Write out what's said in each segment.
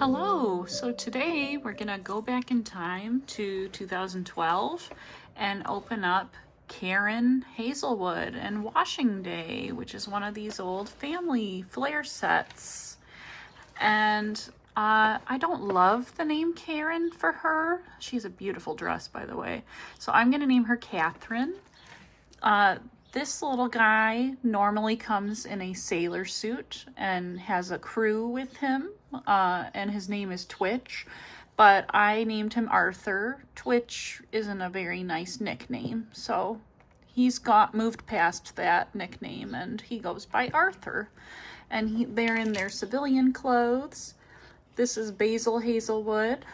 Hello, so today we're gonna go back in time to 2012 and open up Karen Hazelwood and Washing Day, which is one of these old family flare sets. And I don't love the name Karen for her. She's a beautiful dress, by the way. So I'm gonna name her Catherine. This little guy normally comes in a sailor suit and has a crew with him, and his name is Twitch, but I named him Arthur. Twitch isn't a very nice nickname, so he's moved past that nickname and he goes by Arthur. And they're in their civilian clothes. This is Basil Hazelwood.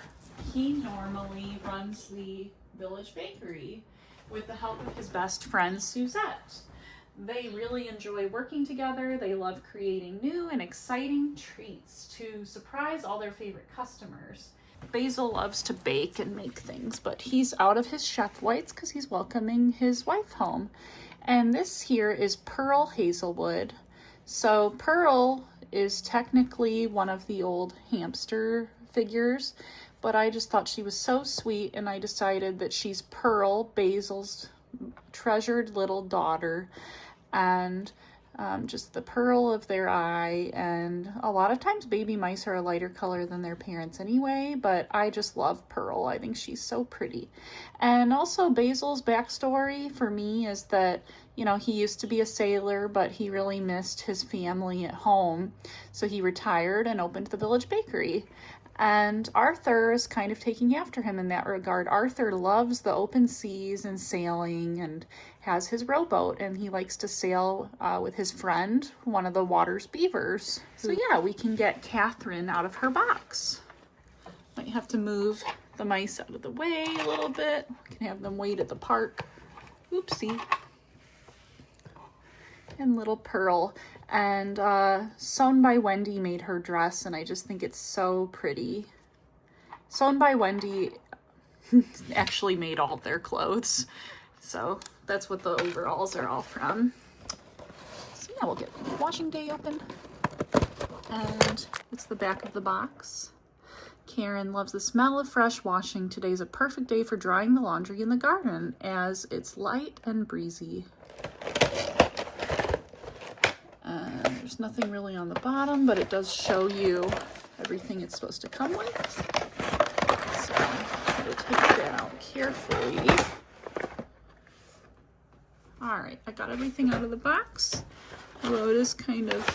He normally runs the village bakery with the help of his best friend Suzette. They really enjoy working together. They love creating new and exciting treats to surprise all their favorite customers. Basil loves to bake and make things, but he's out of his chef whites because he's welcoming his wife home. And this here is Pearl Hazelwood. So Pearl is technically one of the old hamster figures, but I just thought she was so sweet and I decided that she's Pearl, Basil's treasured little daughter, and just the pearl of their eye. And a lot of times baby mice are a lighter color than their parents anyway, but I just love Pearl. I think she's so pretty. And also Basil's backstory for me is that, you know, he used to be a sailor, but he really missed his family at home, so he retired and opened the village bakery. And Arthur is kind of taking after him in that regard. Arthur loves the open seas and sailing and has his rowboat, and he likes to sail with his friend, one of the water's beavers. So yeah, we can get Catherine out of her box. Might have to move the mice out of the way a little bit. We can have them wait at the park. Oopsie. And little Pearl. And Sewn by Wendy made her dress, and I just think it's so pretty. Sewn by Wendy actually made all their clothes, so that's what the overalls are all from. So yeah, we'll get Washing Day open. And it's the back of the box. Karen loves the smell of fresh washing. Today's a perfect day for drying the laundry in the garden as it's light and breezy. There's nothing really on the bottom, but it does show you everything it's supposed to come with. So I'm going to take that out carefully. All right, I got everything out of the box. Although it is kind of...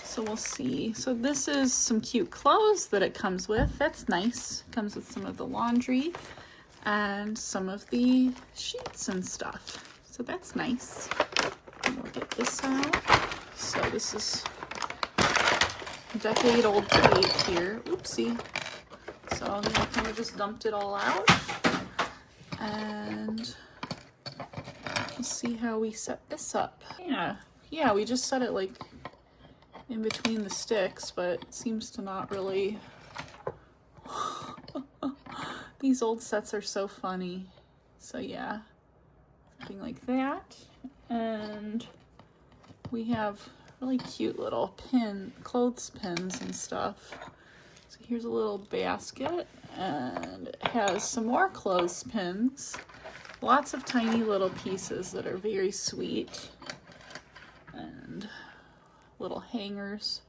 So we'll see. So this is some cute clothes that it comes with. That's nice. It comes with some of the laundry and some of the sheets and stuff. So that's nice. And we'll get this out. So this is a decade-old plate here. Oopsie. So I kind of just dumped it all out. And let's see how we set this up. Yeah, we just set it like in between the sticks, but it seems to not really... These old sets are so funny. So yeah. Something like that. And we have really cute little clothespins and stuff. So here's a little basket, and it has some more clothespins. Lots of tiny little pieces that are very sweet. And little hangers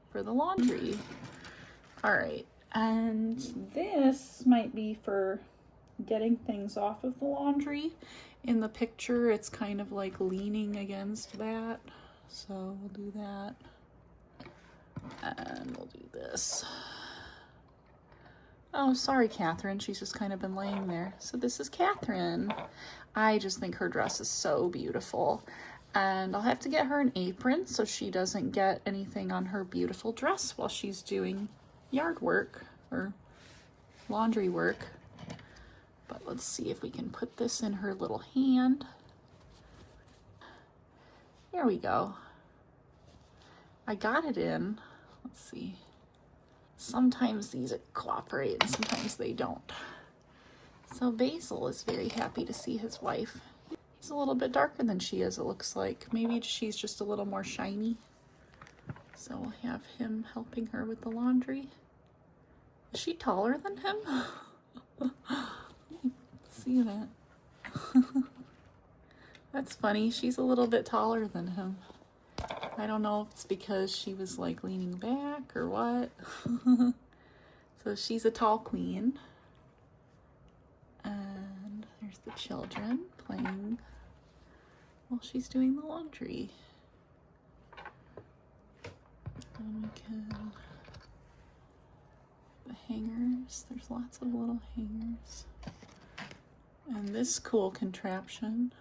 for the laundry. All right, and this might be for getting things off of the laundry. In the picture, it's kind of like leaning against that. So we'll do that. And we'll do this. Oh, sorry, Catherine. She's just kind of been laying there. So this is Catherine. I just think her dress is so beautiful. And I'll have to get her an apron so she doesn't get anything on her beautiful dress while she's doing yard work or laundry work. But let's see if we can put this in her little hand. There we go. I got it in. Let's see. Sometimes these cooperate and sometimes they don't. So Basil is very happy to see his wife. He's a little bit darker than she is, it looks like. Maybe she's just a little more shiny. So we'll have him helping her with the laundry. Is she taller than him? See that? That's funny. She's a little bit taller than him. I don't know if it's because she was like leaning back or what. So she's a tall queen. And there's the children playing while she's doing the laundry. And we can, the hangers, there's lots of little hangers. And this cool contraption.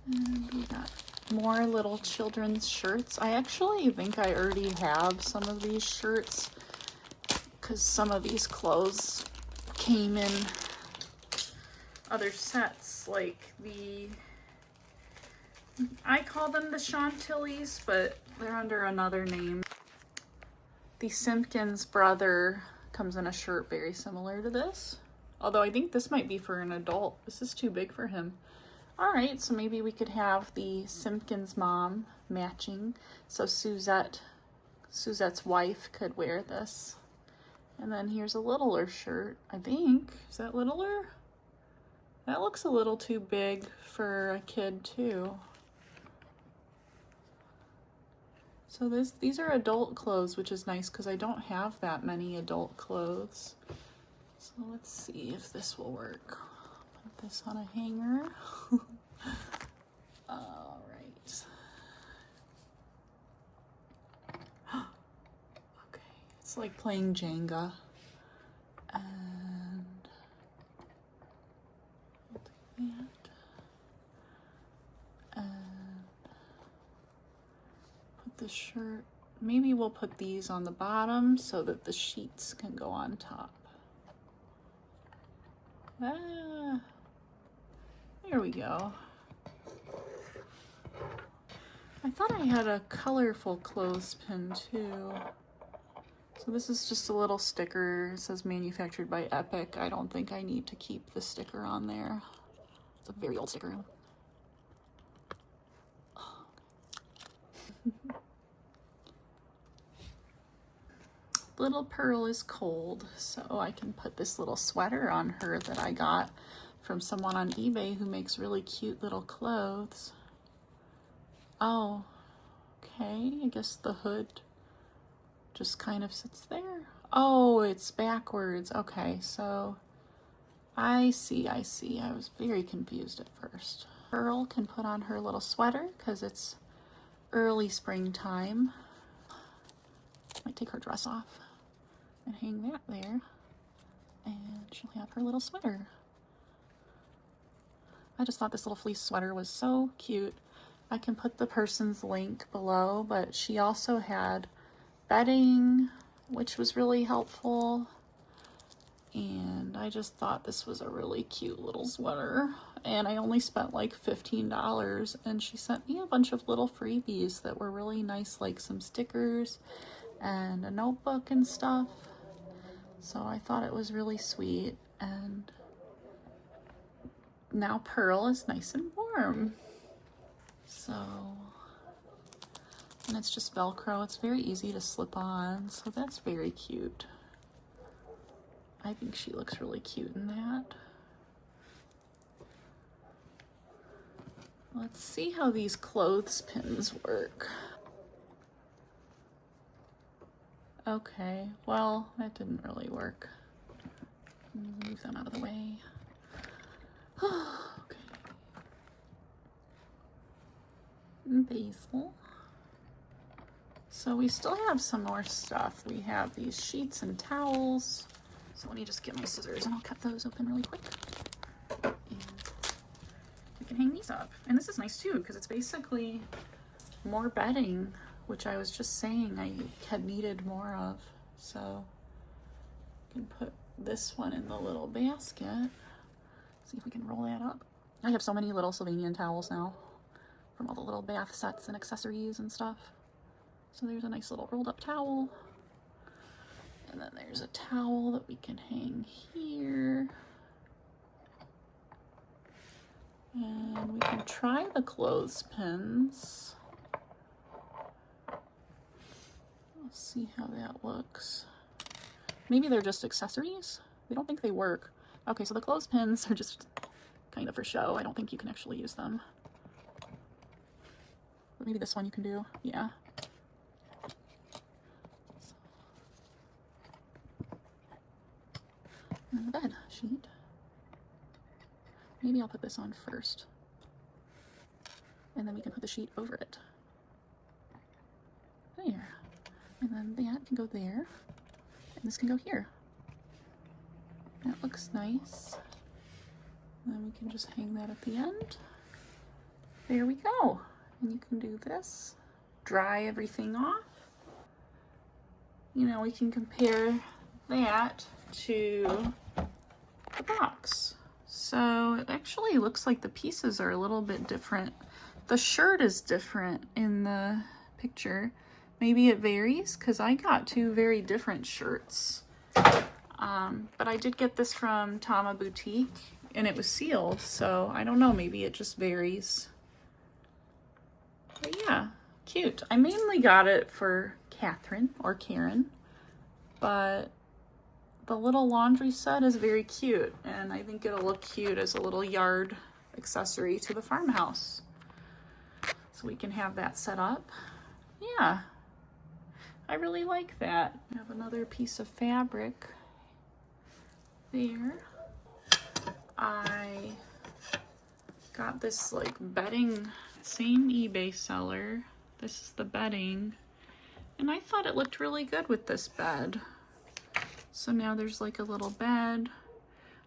And we got more little children's shirts. I actually think I already have some of these shirts because some of these clothes came in other sets, like I call them the Chantilly's, but they're under another name. The Simpkins brother comes in a shirt very similar to this, although I think this might be for an adult. This is too big for him. All right, so maybe we could have the Simpkins mom matching. So Suzette's wife could wear this. And then here's a littler shirt, I think. Is that littler? That looks a little too big for a kid too. So these are adult clothes, which is nice because I don't have that many adult clothes. So let's see if this will work. Put this on a hanger. All right. Okay, it's like playing Jenga. And we'll do that. And put the shirt, maybe we'll put these on the bottom so that the sheets can go on top. Ah, there we go. I thought I had a colorful clothespin too. So this is just a little sticker. It says manufactured by Epic. I don't think I need to keep the sticker on there. It's a very old sticker. Little Pearl is cold, so I can put this little sweater on her that I got from someone on eBay who makes really cute little clothes. Oh, okay, I guess the hood just kind of sits there. Oh, it's backwards. Okay, so I see. I was very confused at first. Pearl can put on her little sweater because it's early springtime. Might take her dress off and hang that there, and she'll have her little sweater. I just thought this little fleece sweater was so cute. I can put the person's link below, but she also had bedding, which was really helpful. And I just thought this was a really cute little sweater. And I only spent like $15, and she sent me a bunch of little freebies that were really nice, like some stickers and a notebook and stuff. So I thought it was really sweet. And now Pearl is nice and warm. So, and it's just Velcro. It's very easy to slip on, so that's very cute. I think she looks really cute in that. Let's see how these clothespins work. Okay, well, that didn't really work. Move them out of the way. Okay. Basil. So we still have some more stuff. We have these sheets and towels. So let me just get my scissors and I'll cut those open really quick. And we can hang these up. And this is nice too because it's basically more bedding, which I was just saying I had needed more of. So I can put this one in the little basket. See if we can roll that up. I have so many little Sylvanian towels now from all the little bath sets and accessories and stuff. So there's a nice little rolled up towel. And then there's a towel that we can hang here. And we can I'll try the clothespins. Let's see how that looks. Maybe they're just accessories. They don't think they work. Okay, so the clothespins are just kind of for show. I don't think you can actually use them. But maybe this one you can do. Yeah. And the bed sheet. Maybe I'll put this on first. And then we can put the sheet over it. There. And then that can go there. And this can go here. That looks nice. And then we can just hang that at the end. There we go. And you can do this. Dry everything off. You know, we can compare that to the box. So it actually looks like the pieces are a little bit different. The shirt is different in the picture. Maybe it varies because I got two very different shirts. But I did get this from Tama Boutique and it was sealed, so I don't know, maybe it just varies. But yeah, cute. I mainly got it for Catherine or Karen, but the little laundry set is very cute and I think it'll look cute as a little yard accessory to the farmhouse. So we can have that set up. Yeah, I really like that. I have another piece of fabric there. I got this like bedding, same eBay seller. This is the bedding. And I thought it looked really good with this bed. So now there's like a little bed.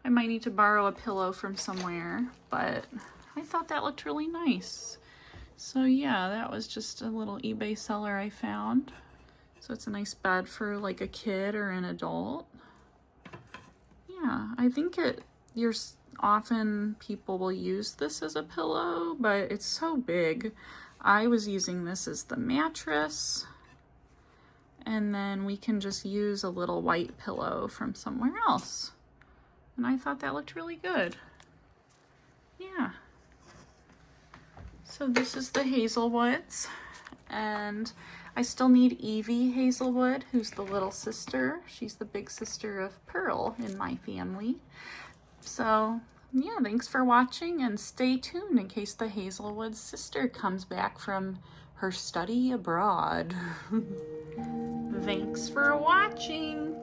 I might need to borrow a pillow from somewhere, but I thought that looked really nice. So yeah, that was just a little eBay seller I found. So it's a nice bed for like a kid or an adult. Yeah, I think often people will use this as a pillow, but it's so big. I was using this as the mattress, and then we can just use a little white pillow from somewhere else. And I thought that looked really good. Yeah. So this is the Hazelwoods, and I still need Evie Hazelwood, who's the little sister. She's the big sister of Pearl in my family. So yeah, thanks for watching and stay tuned in case the Hazelwood sister comes back from her study abroad. Thanks for watching.